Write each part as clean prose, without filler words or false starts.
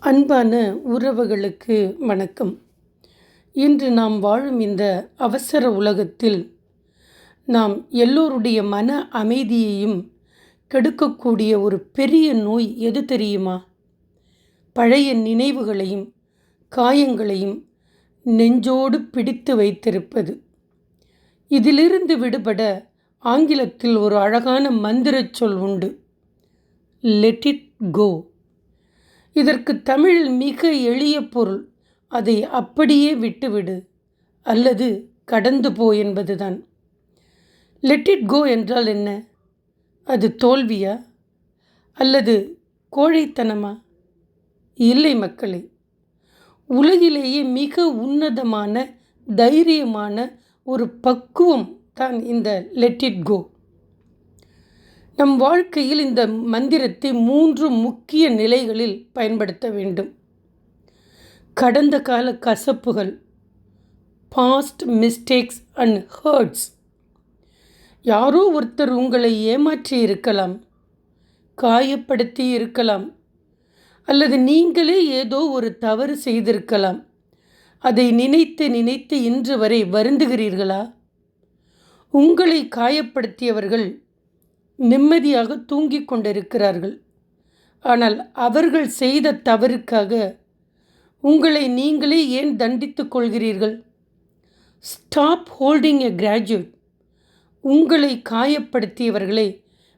அன்பான உறவுகளுக்கு வணக்கம். இன்று நாம் வாழும் இந்த அவசர உலகத்தில் நாம் எல்லோருடைய மன அமைதியையும் கெடுக்கக்கூடிய ஒரு பெரிய நோய் எது தெரியுமா? பழைய நினைவுகளையும் காயங்களையும் நெஞ்சோடு பிடித்து வைத்திருப்பது. இதிலிருந்து விடுபட ஆங்கிலத்தில் ஒரு அழகான மந்திரச் சொல் உண்டு, லெட் இட் கோ. இதற்கு தமிழில் மிக எளிய பொருள், அதை அப்படியே விட்டுவிடு அல்லது கடந்து போ என்பதுதான். லெட் இட் கோ என்றால் என்ன? அது தோல்வியா அல்லது கோழைத்தனமா? இல்லை மக்களே, உலகிலேயே மிக உன்னதமான தைரியமான ஒரு பக்குவம் தான் இந்த லெட் இட் கோ. நம் வாழ்க்கையில் இந்த மந்திரத்தை 3 முக்கிய நிலைகளில் பயன்படுத்த வேண்டும். கடந்த கால கசப்புகள், பாஸ்ட் மிஸ்டேக்ஸ் அண்ட் ஹர்ட்ஸ். யாரோ ஒருத்தர் உங்களை ஏமாற்றி இருக்கலாம், காயப்படுத்தி இருக்கலாம், அல்லது நீங்களே ஏதோ ஒரு தவறு செய்திருக்கலாம். அதை நினைத்து நினைத்து இன்று வரை வருந்துகிறீர்களா? உங்களை காயப்படுத்தியவர்கள் நிம்மதியாக தூங்கிக் கொண்டிருக்கிறார்கள். ஆனால் அவர்கள் செய்த தவறுக்காக உங்களை நீங்களே ஏன் தண்டித்துக் கொள்கிறீர்கள்? ஸ்டாப் ஹோல்டிங் எ கிராஜுவேட். உங்களை காயப்படுத்தியவர்களை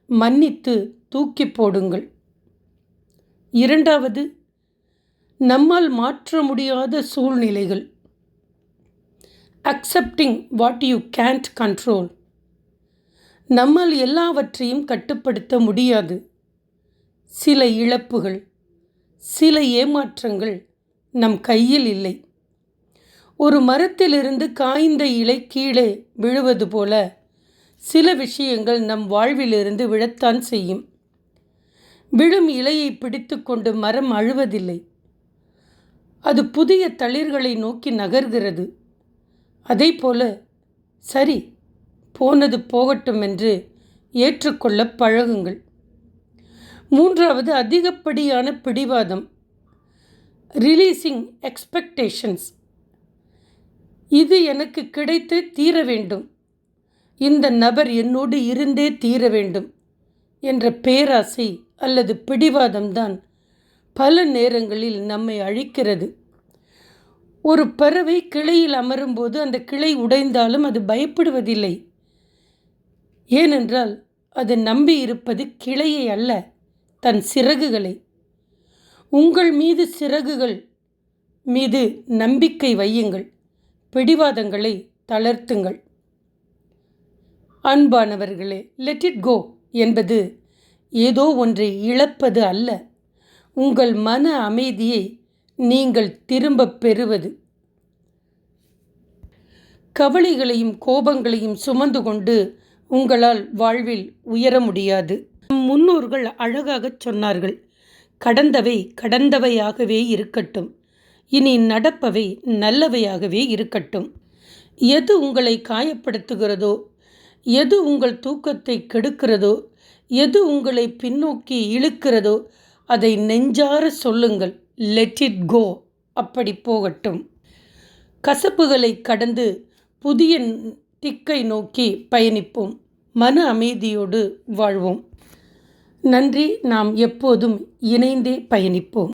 மன்னித்து தூக்கி போடுங்கள். 2வது, நம்மால் மாற்ற முடியாத சூழ்நிலைகள். Accepting what you Gantt control. நம்மால் எல்லாவற்றையும் கட்டுப்படுத்த முடியாது. சில இழப்புகள், சில ஏமாற்றங்கள் நம் கையில் இல்லை. ஒரு மரத்திலிருந்து காய்ந்த இலை கீழே விழுவது போல சில விஷயங்கள் நம் வாழ்விலிருந்து விழத்தான் செய்யும். விழும் இலையை பிடித்து கொண்டு மரம் அழுவதில்லை. அது புதிய தளிர்களை நோக்கி நகர்கிறது. அதேபோல சரி, போனது போகட்டும் என்று ஏற்றுக்கொள்ள பழகுங்கள். 3வது, அதிகப்படியான பிடிவாதம். Releasing expectations. இது எனக்கு கிடைத்தே தீர வேண்டும், இந்த நபர் என்னோடு இருந்தே தீர வேண்டும் என்ற பேராசை அல்லது பிடிவாதம்தான் பல நேரங்களில் நம்மை அழிக்கிறது. ஒரு பறவை கிளையில் அமரும்போது அந்த கிளை உடைந்தாலும் அது பயப்படுவதில்லை. ஏனென்றால் அது நம்பி இருப்பது கிளையை அல்ல, தன் சிறகுகளை. உங்கள் மீது சிறகுகள் மீது நம்பிக்கை வையுங்கள். பிடிவாதங்களை தளர்த்துங்கள். அன்பானவர்களே, லெட் இட் கோ என்பது ஏதோ ஒன்றை இழப்பது அல்ல, உங்கள் மன அமைதியை நீங்கள் திரும்ப பெறுவது. கவலைகளையும் கோபங்களையும் சுமந்து கொண்டு உங்களால் வாழ்வில் உயர முடியாது. முன்னோர்கள் அழகாகச் சொன்னார்கள், கடந்தவை கடந்தவையாகவே இருக்கட்டும், இனி நடப்பவை நல்லவையாகவே இருக்கட்டும். எது உங்களை காயப்படுத்துகிறதோ, எது உங்கள் தூக்கத்தை கெடுக்கிறதோ, எது உங்களை பின்னோக்கி இழுக்கிறதோ அதை நெஞ்சார சொல்லுங்கள், லெட் இட் கோ, அப்படி போகட்டும். கசப்புகளை கடந்து புதிய திக்கை நோக்கி பயணிப்போம். மன அமைதியோடு வாழ்வோம். நன்றி. நாம் எப்போதும் இணைந்தே பயணிப்போம்.